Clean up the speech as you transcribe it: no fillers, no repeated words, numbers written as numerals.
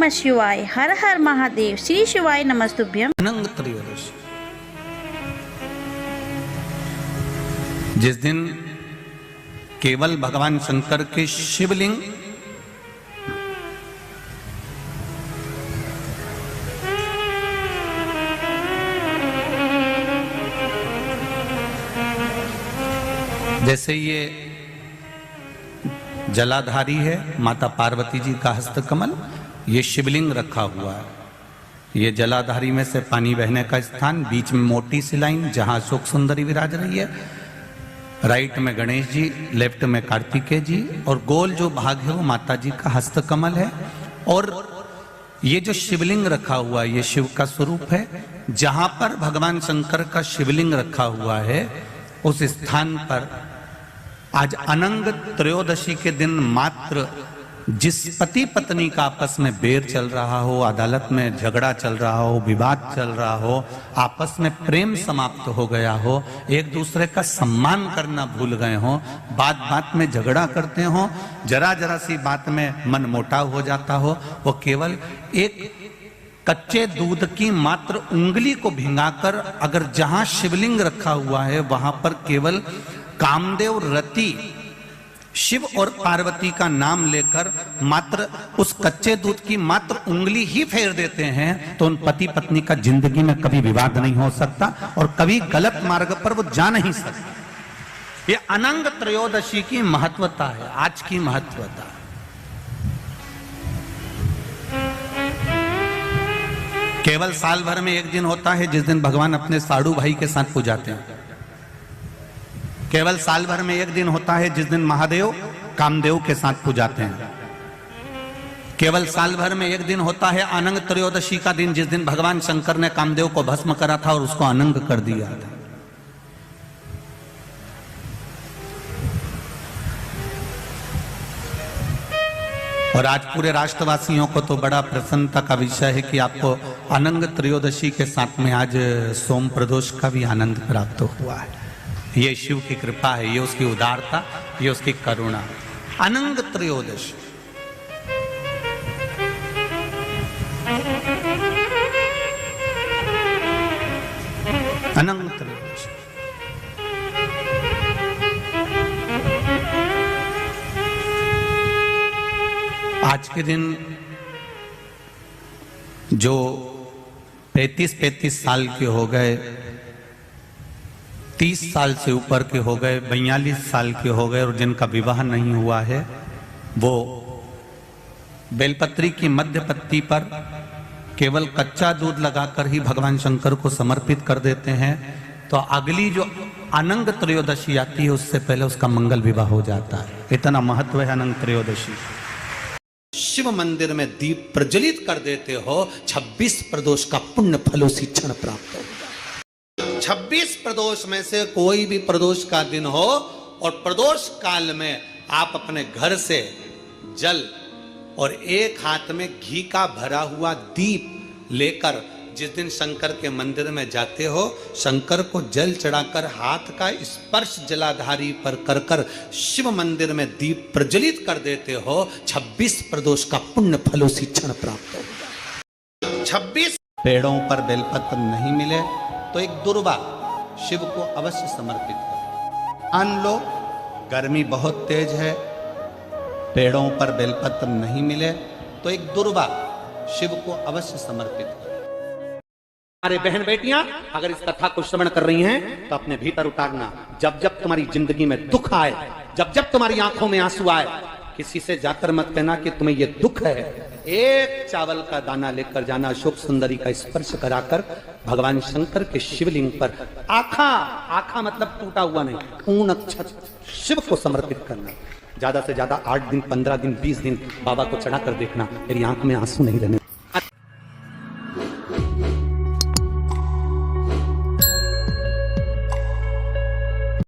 नमः शिवाय। हर हर महादेव। श्री शिवाय नमस्तुभ्यम। अनंग त्रयोदशी, जिस दिन केवल भगवान शंकर के शिवलिंग जैसे ये जलाधारी है माता पार्वती जी का हस्तकमल, ये शिवलिंग रखा हुआ है। ये जलाधारी में से पानी बहने का स्थान, बीच में मोटी सी लाइन जहां अशोक सुंदरी विराज रही है, राइट में गणेश जी, लेफ्ट में कार्तिकेय जी, और गोल जो भाग है वो माता जी का हस्तकमल है। और ये जो शिवलिंग रखा हुआ है ये शिव का स्वरूप है। जहां पर भगवान शंकर का शिवलिंग रखा हुआ है उस स्थान पर आज अनंग त्रयोदशी के दिन मात्र जिस पति पत्नी का आपस में बैर चल रहा हो, अदालत में झगड़ा चल रहा हो, विवाद चल रहा हो, आपस में प्रेम समाप्त हो गया हो, एक दूसरे का सम्मान करना भूल गए हो, बात बात में झगड़ा करते हो, जरा जरा सी बात में मन मोटाव हो जाता हो, वो केवल एक कच्चे दूध की मात्र उंगली को भिंगाकर अगर जहां शिवलिंग रखा हुआ है वहां पर केवल कामदेव रति शिव और पार्वती का नाम लेकर मात्र उस कच्चे दूध की मात्र उंगली ही फेर देते हैं तो उन पति पत्नी का जिंदगी में कभी विवाद नहीं हो सकता और कभी गलत मार्ग पर वो जा नहीं सकते। ये अनंग त्रयोदशी की महत्वता है, आज की महत्वता। केवल साल भर में एक दिन होता है जिस दिन भगवान अपने साड़ू भाई के साथ पूजाते हैं। केवल साल भर में एक दिन होता है जिस दिन महादेव कामदेव के साथ पूजाते हैं। केवल साल भर में एक दिन होता है अनंग त्रयोदशी का दिन जिस दिन भगवान शंकर ने कामदेव को भस्म करा था और उसको अनंग कर दिया था। और आज पूरे राष्ट्रवासियों को तो बड़ा प्रसन्नता का विषय है कि आपको अनंग त्रयोदशी के साथ में आज सोम प्रदोष का भी आनंद प्राप्त हुआ है। ये शिव की कृपा है, ये उसकी उदारता, ये उसकी करुणा। अनंग त्रयोदशी, अनंग त्रयोदशी आज के दिन जो 35 साल के हो गए, 30 साल से ऊपर के हो गए, 42 साल के हो गए और जिनका विवाह नहीं हुआ है वो बेलपत्री की मध्य पत्ती पर केवल कच्चा दूध लगाकर ही भगवान शंकर को समर्पित कर देते हैं। तो अगली जो अनंग त्रयोदशी आती है उससे पहले उसका मंगल विवाह हो जाता है। इतना महत्व है अनंग त्रयोदशी। शिव मंदिर में दीप प्रज्वलित कर देते हो, 26 प्रदोष का पुण्य फल उसी क्षण प्राप्त हो। 26 प्रदोष में से कोई भी प्रदोष का दिन हो और प्रदोष काल में आप अपने घर से जल और एक हाथ में घी का भरा हुआ दीप लेकर जिस दिन शंकर के मंदिर में जाते हो, शंकर को जल चढ़ाकर हाथ का स्पर्श जलाधारी पर कर कर शिव मंदिर में दीप प्रज्वलित कर देते हो, 26 प्रदोष का पुण्य फल उसी क्षण प्राप्त हो। 26 पेड़ों पर बेलपत्र नहीं मिले तो एक दुर्वा शिव को अवश्य समर्पित करो। मान लो गर्मी बहुत तेज है, पेड़ों पर बेलपत्र नहीं मिले तो एक दुर्वा शिव को अवश्य समर्पित करो। हमारे बहन बेटियां अगर इस कथा को श्रवण कर रही हैं तो अपने भीतर उतारना, जब जब तुम्हारी जिंदगी में दुख आए, जब जब तुम्हारी आंखों में आंसू आए, किसी से जाकर मत कहना कि तुम्हें ये दुख है। एक चावल का दाना लेकर जाना, अशोक सुंदरी का स्पर्श कराकर भगवान शंकर के शिवलिंग पर आखा मतलब टूटा हुआ नहीं, पूर्ण अक्षत शिव को समर्पित करना। ज्यादा से ज्यादा 8 दिन, 15 दिन, 20 दिन बाबा को चढ़ा कर देखना, मेरी आंख में आंसू नहीं रहने।